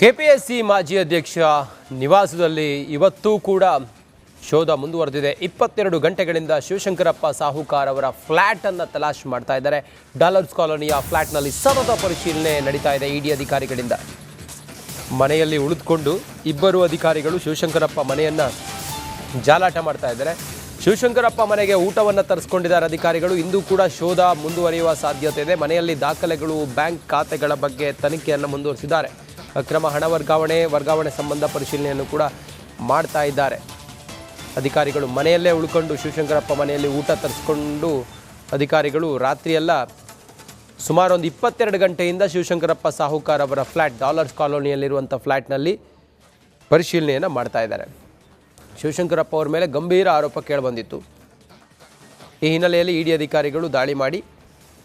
KPSC ಮಾಜಿ ಅಧ್ಯಕ್ಷ ನಿವಾಸದಲ್ಲಿ ಇವತ್ತೂ ಕೂಡ ಶೋಧ ಮುಂದುವರೆದಿದೆ. 22 ಗಂಟೆಗಳಿಂದ ಶಿವಶಂಕರಪ್ಪ ಸಾಹುಕಾರ್ ಅವರ ಫ್ಲ್ಯಾಟ್ ಅನ್ನು ತಲಾಶ್ ಮಾಡ್ತಾ ಇದ್ದಾರೆ. ಡಾಲರ್ಸ್ ಕಾಲೋನಿಯ ಫ್ಲ್ಯಾಟ್ನಲ್ಲಿ ಸತತ ಪರಿಶೀಲನೆ ನಡೀತಾ ಇದೆ ಇಡಿ ಅಧಿಕಾರಿಗಳಿಂದ. ಮನೆಯಲ್ಲಿ ಉಳಿದುಕೊಂಡು ಇಬ್ಬರು ಅಧಿಕಾರಿಗಳು ಶಿವಶಂಕರಪ್ಪ ಮನೆಯನ್ನು ಜಾಲಾಟ ಮಾಡ್ತಾ ಇದ್ದಾರೆ. ಶಿವಶಂಕರಪ್ಪ ಮನೆಗೆ ಊಟವನ್ನು ತರಿಸ್ಕೊಂಡಿದ್ದಾರೆ ಅಧಿಕಾರಿಗಳು. ಇಂದು ಕೂಡ ಶೋಧ ಮುಂದುವರಿಯುವ ಸಾಧ್ಯತೆ ಇದೆ. ಮನೆಯಲ್ಲಿ ದಾಖಲೆಗಳು, ಬ್ಯಾಂಕ್ ಖಾತೆಗಳ ಬಗ್ಗೆ ತನಿಖೆಯನ್ನು ಮುಂದುವರಿಸಿದ್ದಾರೆ. ಅಕ್ರಮ ಹಣ ವರ್ಗಾವಣೆ ಸಂಬಂಧ ಪರಿಶೀಲನೆಯನ್ನು ಕೂಡ ಮಾಡ್ತಾ ಇದ್ದಾರೆ ಅಧಿಕಾರಿಗಳು. ಮನೆಯಲ್ಲೇ ಉಳ್ಕೊಂಡು ಶಿವಶಂಕರಪ್ಪ ಮನೆಯಲ್ಲಿ ಊಟ ತರಿಸ್ಕೊಂಡು ಅಧಿಕಾರಿಗಳು ರಾತ್ರಿಯೆಲ್ಲ ಸುಮಾರು ಒಂದು 22 ಗಂಟೆಯಿಂದ ಶಿವಶಂಕರಪ್ಪ ಸಾಹುಕಾರ್ ಅವರ ಫ್ಲ್ಯಾಟ್ ಡಾಲರ್ಸ್ ಕಾಲೋನಿಯಲ್ಲಿರುವಂಥ ಫ್ಲ್ಯಾಟ್ನಲ್ಲಿ ಪರಿಶೀಲನೆಯನ್ನು ಮಾಡ್ತಾ ಇದ್ದಾರೆ. ಶಿವಶಂಕರಪ್ಪ ಅವರ ಮೇಲೆ ಗಂಭೀರ ಆರೋಪ ಕೇಳಿಬಂದಿತ್ತು. ಈ ಹಿನ್ನೆಲೆಯಲ್ಲಿ ಇಡಿ ಅಧಿಕಾರಿಗಳು ದಾಳಿ ಮಾಡಿ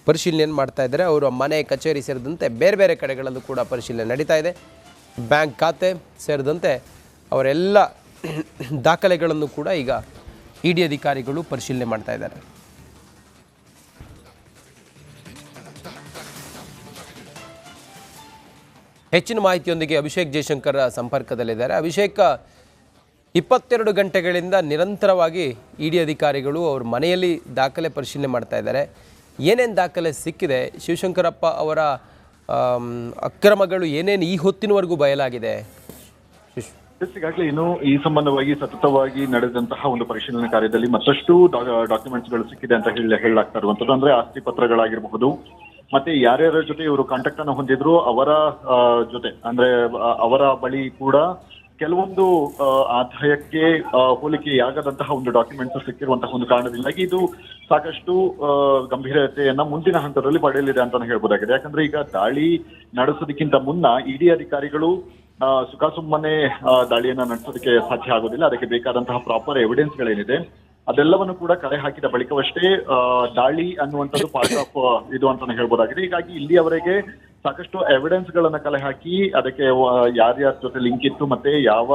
ಪರಿಶೀಲನೆಯನ್ನು ಮಾಡ್ತಾ ಇದ್ದಾರೆ. ಅವರ ಮನೆ, ಕಚೇರಿ ಸೇರಿದಂತೆ ಬೇರೆ ಬೇರೆ ಕಡೆಗಳಲ್ಲೂ ಕೂಡ ಪರಿಶೀಲನೆ ನಡೀತಾ ಇದೆ. ಬ್ಯಾಂಕ್ ಖಾತೆ ಸೇರಿದಂತೆ ಅವರೆಲ್ಲ ದಾಖಲೆಗಳನ್ನು ಕೂಡ ಈಗ ಇಡಿ ಅಧಿಕಾರಿಗಳು ಪರಿಶೀಲನೆ ಮಾಡ್ತಾ ಇದ್ದಾರೆ. ಹೆಚ್ಚಿನ ಮಾಹಿತಿಯೊಂದಿಗೆ ಅಭಿಷೇಕ್ ಜಯಶಂಕರ್ ಸಂಪರ್ಕದಲ್ಲಿದ್ದಾರೆ. ಅಭಿಷೇಕ್, 22 ಗಂಟೆಗಳಿಂದ ನಿರಂತರವಾಗಿ ಇಡಿ ಅಧಿಕಾರಿಗಳು ಅವ್ರ ಮನೆಯಲ್ಲಿ ದಾಖಲೆ ಪರಿಶೀಲನೆ ಮಾಡ್ತಾ ಇದ್ದಾರೆ. ಏನೇನು ದಾಖಲೆ ಸಿಕ್ಕಿದೆ? ಶಿವಶಂಕರಪ್ಪ ಅವರ ಅಕ್ರಮಗಳು ಏನೇನು ಈ ಹೊತ್ತಿನವರೆಗೂ ಬಯಲಾಗಿದೆ? ಈಗಾಗಲೇ ಇನ್ನು ಈ ಸಂಬಂಧವಾಗಿ ಸತತವಾಗಿ ನಡೆದಂತಹ ಒಂದು ಪರಿಶೀಲನೆ ಕಾರ್ಯದಲ್ಲಿ ಮತ್ತಷ್ಟು ಡಾಕ್ಯುಮೆಂಟ್ಸ್ಗಳು ಸಿಕ್ಕಿದೆ ಅಂತ ಹೇಳಲಾಗ್ತಾ ಇರುವಂತದ್ದು. ಅಂದ್ರೆ ಆಸ್ತಿ ಪತ್ರಗಳಾಗಿರಬಹುದು, ಮತ್ತೆ ಯಾರ್ಯಾರ ಜೊತೆ ಇವರು ಕಾಂಟ್ಯಾಕ್ಟ್ ಅನ್ನು ಹೊಂದಿದ್ರು ಅವರ ಜೊತೆ, ಅಂದ್ರೆ ಅವರ ಬಳಿ ಕೂಡ ಕೆಲವೊಂದು ಆದಾಯಕ್ಕೆ ಹೋಲಿಕೆಯಾಗದಂತಹ ಒಂದು ಡಾಕ್ಯುಮೆಂಟ್ಸ್ ಸಿಕ್ಕಿರುವಂತಹ ಒಂದು ಕಾರಣದಿಂದಾಗಿ ಇದು ಸಾಕಷ್ಟು ಗಂಭೀರತೆಯನ್ನ ಮುಂದಿನ ಹಂತದಲ್ಲಿ ಪಡೆಯಲಿದೆ ಅಂತಾನೆ ಹೇಳ್ಬೋದಾಗಿದೆ. ಯಾಕಂದ್ರೆ ಈಗ ದಾಳಿ ನಡೆಸೋದಕ್ಕಿಂತ ಮುನ್ನ ಇಡಿ ಅಧಿಕಾರಿಗಳು ಸುಖಾಸುಮ್ಮನೆ ದಾಳಿಯನ್ನ ನಡೆಸೋದಕ್ಕೆ ಸಾಧ್ಯ ಆಗೋದಿಲ್ಲ. ಅದಕ್ಕೆ ಬೇಕಾದಂತಹ ಪ್ರಾಪರ್ ಎವಿಡೆನ್ಸ್ ಗಳೇನಿದೆ ಅದೆಲ್ಲವನ್ನು ಕೂಡ ಕಲೆ ಹಾಕಿದ ಬಳಿಕವಷ್ಟೇ ದಾಳಿ ಅನ್ನುವಂಥದ್ದು ಪಾರ್ಟ್ ಆಫ್ ಇದು ಅಂತಾನೆ ಹೇಳ್ಬೋದಾಗಿದೆ. ಹೀಗಾಗಿ ಇಲ್ಲಿಯವರೆಗೆ ಸಾಕಷ್ಟು ಎವಿಡೆನ್ಸ್ ಗಳನ್ನ ಕಲೆ ಹಾಕಿ ಅದಕ್ಕೆ ಯಾರ್ಯಾರ ಜೊತೆ ಲಿಂಕ್ ಇತ್ತು, ಮತ್ತೆ ಯಾವ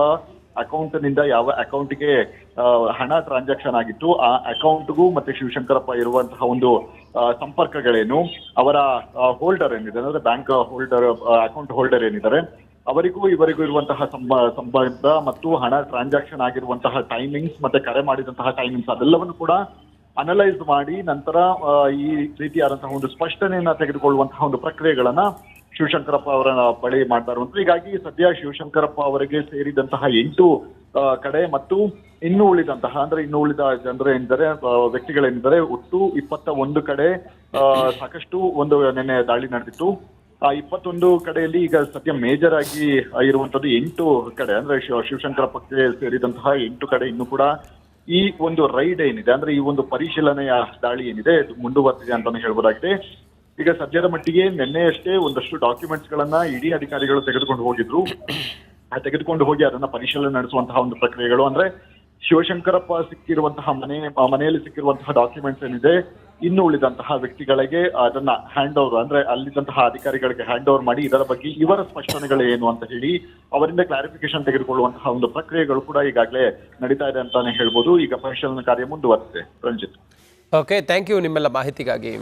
ಅಕೌಂಟ್ ನಿಂದ ಯಾವ ಅಕೌಂಟ್ಗೆ ಹಣ ಟ್ರಾನ್ಸಾಕ್ಷನ್ ಆಗಿತ್ತು, ಆ ಅಕೌಂಟ್ಗೂ ಮತ್ತೆ ಶಿವಶಂಕರಪ್ಪ ಇರುವಂತಹ ಒಂದು ಸಂಪರ್ಕಗಳೇನು, ಅವರ ಹೋಲ್ಡರ್ ಏನಿದೆ ಅಂದ್ರೆ ಬ್ಯಾಂಕ್ ಹೋಲ್ಡರ್, ಅಕೌಂಟ್ ಹೋಲ್ಡರ್ ಏನಿದ್ದಾರೆ ಅವರಿಗೂ ಇವರಿಗೂ ಇರುವಂತಹ ಸಂಬಂಧ ಮತ್ತು ಹಣ ಟ್ರಾನ್ಸಾಕ್ಷನ್ ಆಗಿರುವಂತಹ ಟೈಮಿಂಗ್ಸ್ ಮತ್ತೆ ಕರೆ ಮಾಡಿದಂತಹ ಟೈಮಿಂಗ್ಸ್ ಅದೆಲ್ಲವನ್ನು ಕೂಡ ಅನಲೈಸ್ ಮಾಡಿ ನಂತರ ಈ ರೀತಿಯಾದಂತಹ ಒಂದು ಸ್ಪಷ್ಟನೆಯನ್ನ ತೆಗೆದುಕೊಳ್ಳುವಂತಹ ಒಂದು ಪ್ರಕ್ರಿಯೆಗಳನ್ನ ಶಿವಶಂಕರಪ್ಪ ಅವರ ಬಳಿ ಮಾಡ್ತಾ ಇರುವಂತ. ಹೀಗಾಗಿ ಸದ್ಯ ಶಿವಶಂಕರಪ್ಪ ಅವರಿಗೆ ಸೇರಿದಂತಹ 8 ಕಡೆ ಮತ್ತು ಇನ್ನೂ ಉಳಿದ ಜನರು ಏನಿದ್ದಾರೆ, ವ್ಯಕ್ತಿಗಳೇನಿದ್ದಾರೆ, ಒಟ್ಟು 21 ಕಡೆ ಸಾಕಷ್ಟು ಒಂದು ನಿನ್ನೆ ದಾಳಿ ನಡೆದಿತ್ತು. ಆ 21 ಕಡೆಯಲ್ಲಿ ಈಗ ಸದ್ಯ ಮೇಜರ್ ಆಗಿ ಇರುವಂತದ್ದು 8 ಕಡೆ, ಅಂದ್ರೆ ಶಿವಶಂಕರಪ್ಪಕ್ಕೆ ಸೇರಿದಂತಹ 8 ಕಡೆ ಇನ್ನೂ ಕೂಡ ಈ ಒಂದು ರೈಡ್ ಏನಿದೆ, ಅಂದ್ರೆ ಈ ಒಂದು ಪರಿಶೀಲನೆಯ ದಾಳಿ ಏನಿದೆ ಮುಂದುವರೆದಿದೆ ಅಂತಾನೆ ಹೇಳ್ಬೋದಾಗಿದೆ. ಈಗ ಸದ್ಯದ ಮಟ್ಟಿಗೆ ನಿನ್ನೆಯಷ್ಟೇ ಒಂದಷ್ಟು ಡಾಕ್ಯುಮೆಂಟ್ಸ್ ಗಳನ್ನ ಇಡಿ ಅಧಿಕಾರಿಗಳು ತೆಗೆದುಕೊಂಡು ಹೋಗಿ ಅದನ್ನ ಪರಿಶೀಲನೆ ನಡೆಸುವಂತಹ ಒಂದು ಪ್ರಕ್ರಿಯೆಗಳು, ಅಂದ್ರೆ ಶಿವಶಂಕರಪ್ಪ ಸಿಕ್ಕಿರುವಂತಹ ಮನೆಯಲ್ಲಿ ಸಿಕ್ಕಿರುವಂತಹ ಡಾಕ್ಯುಮೆಂಟ್ಸ್ ಏನಿದೆ ಇನ್ನು ಉಳಿದಂತಹ ವ್ಯಕ್ತಿಗಳಿಗೆ ಅದನ್ನ ಹ್ಯಾಂಡ್ ಓವರ್, ಅಂದ್ರೆ ಅಲ್ಲಿದ್ದಂತಹ ಅಧಿಕಾರಿಗಳಿಗೆ ಹ್ಯಾಂಡ್ ಓವರ್ ಮಾಡಿ ಇದರ ಬಗ್ಗೆ ಇವರ ಸ್ಪಷ್ಟನೆಗಳು ಏನು ಅಂತ ಹೇಳಿ ಅವರಿಂದ ಕ್ಲಾರಿಫಿಕೇಶನ್ ತೆಗೆದುಕೊಳ್ಳುವಂತಹ ಒಂದು ಪ್ರಕ್ರಿಯೆಗಳು ಕೂಡ ಈಗಾಗಲೇ ನಡೀತಾ ಇದೆ ಅಂತಾನೆ ಹೇಳ್ಬೋದು. ಈಗ ಪರಿಶೀಲನೆ ಕಾರ್ಯ ಮುಂದುವರೆದಿದೆ. ರಂಜಿತ್. ಓಕೆ, ಥ್ಯಾಂಕ್ ಯು ನಿಮ್ಮೆಲ್ಲ ಮಾಹಿತಿಗಾಗಿ.